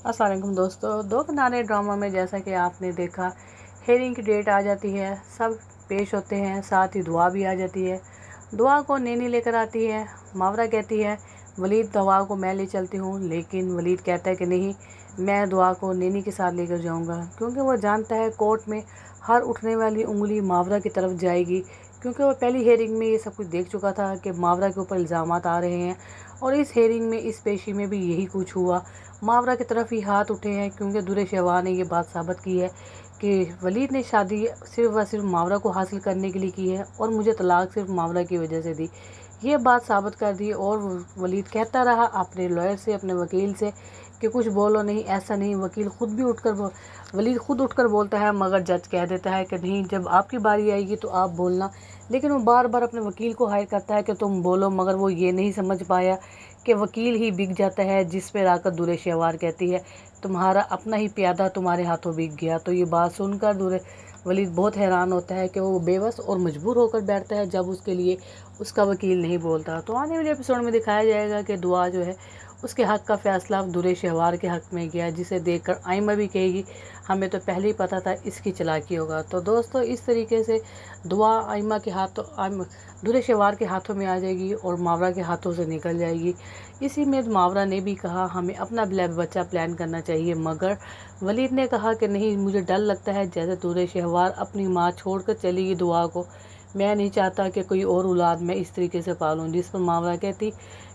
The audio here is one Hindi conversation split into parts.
अस्सलाम वालेकुम दोस्तों। दो किनारे ड्रामा में जैसा कि आपने देखा, हेयरिंग की डेट आ जाती है, सब पेश होते हैं, साथ ही दुआ भी आ जाती है। दुआ को नैनी लेकर आती है। मावरा कहती है वलीद दुआ को मैं ले चलती हूँ, लेकिन वलीद कहता है कि नहीं, मैं दुआ को नैनी के साथ लेकर जाऊँगा, क्योंकि वो जानता है कोर्ट में हर उठने वाली उंगली मावरा की तरफ जाएगी, क्योंकि वो पहली हेयरिंग में ये सब कुछ देख चुका था कि मावरा के ऊपर इल्ज़ामात आ रहे हैं। और इस हेयरिंग में, इस पेशी में भी यही कुछ हुआ। मावरा की तरफ ही हाथ उठे हैं, क्योंकि दुर शहवार ने ये बात साबित की है कि वलीद ने शादी सिर्फ़ व सिर्फ मावरा को हासिल करने के लिए की है और मुझे तलाक सिर्फ मावरा की वजह से दी। ये बात साबित कर दी। और वलीद कहता रहा अपने लॉयर से, अपने वकील से कि कुछ बोलो नहीं, ऐसा नहीं। वकील खुद भी वलीद खुद उठकर बोलता है, मगर जज कह देता है कि नहीं, जब आपकी बारी आएगी तो आप बोलना। लेकिन वो बार बार अपने वकील को हायर करता है कि तुम बोलो, मगर वो ये नहीं समझ पाया कि वकील ही बिक जाता है, जिस पर आकर दुर शहवार कहती है तुम्हारा अपना ही प्यादा तुम्हारे हाथों बिक गया। तो ये बात सुनकर वलीद बहुत हैरान होता है कि वो बेबस और मजबूर होकर बैठता है जब उसके लिए उसका वकील नहीं बोलता। तो आने वाले एपिसोड में दिखाया जाएगा कि दुआ जो है उसके हक़ का फ़ैसला दुर शहवार के हक़ में गया, जिसे देखकर आइमा भी कहेगी हमें तो पहले ही पता था इसकी चालाकी होगा। तो दोस्तों, इस तरीके से दुआ आइमा के हाथों दुर शहवार के हाथों में आ जाएगी और मावरा के हाथों से निकल जाएगी। इसी में मावरा ने भी कहा हमें अपना बच्चा प्लान करना चाहिए, मगर वलीद ने कहा कि नहीं, मुझे डर लगता है जैसे दुर शहवार अपनी माँ छोड़कर चली गई दुआ को, मैं नहीं चाहता कि कोई और औलाद मैं इस तरीके से पालूं। जिस पर मावरा कहती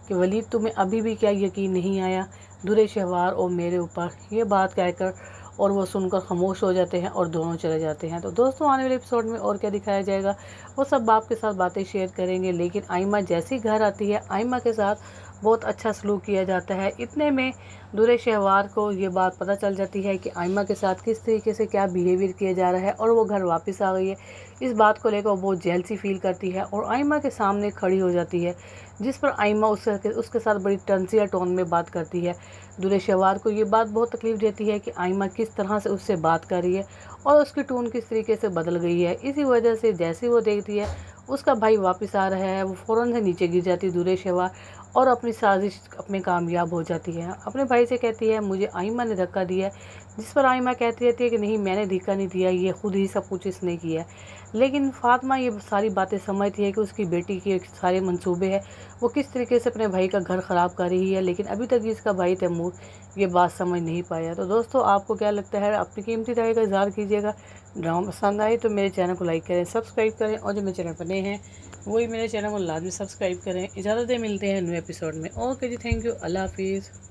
कि वलीद, तुम्हें अभी भी क्या यकीन नहीं आया दुर शहवार और मेरे ऊपर? ये बात कहकर और वो सुनकर खामोश हो जाते हैं और दोनों चले जाते हैं। तो दोस्तों, आने वाले एपिसोड में और क्या दिखाया जाएगा वो सब आपके साथ बातें शेयर करेंगे। लेकिन आइमा जैसी घर आती है, आइमा के साथ बहुत अच्छा सलूक किया जाता है। इतने में दुर शहवार को ये बात पता चल जाती है कि आइमा के साथ किस तरीके से क्या बिहेवियर किया जा रहा है और वो घर वापस आ गई है। इस बात को लेकर वो बहुत जेलसी फील करती है और आइमा के सामने खड़ी हो जाती है, जिस पर आइमा उसके साथ बड़ी टंसिया टोन में बात करती है। दुर शहवार को ये बात बहुत तकलीफ़ देती है कि आइमा किस तरह से उससे बात कर रही है और उसकी टोन किस तरीके से बदल गई है। इसी वजह से जैसे वो देखती है उसका भाई वापस आ रहा है, वो फ़ौरन से नीचे गिर जाती है दुर शहवार और अपनी साजिश में कामयाब हो जाती है। अपने भाई से कहती है मुझे आइमा ने धक्का दिया है, जिस पर आइमा कहती रहती है कि नहीं, मैंने धक्का नहीं दिया, ये खुद ही सब कुछ इसने किया है। लेकिन फातिमा ये सारी बातें समझती है कि उसकी बेटी के सारे मंसूबे हैं, वो किस तरीके से अपने भाई का घर ख़राब कर रही है, लेकिन अभी तक इसका भाई तैमूर ये बात समझ नहीं पाया। तो दोस्तों, आपको क्या लगता है? अपनी कीमती राय का इज़हार कीजिएगा। ड्रामा पसंद आए तो मेरे चैनल को लाइक करें, सब्सक्राइब करें, और जो मेरे चैनल पर नए हैं वही मेरे चैनल को लाजमी सब्सक्राइब करें। इजाज़त दें, मिलते हैं न्यू एपिसोड में। ओके जी, थैंक यू, अल्लाह हाफिज़।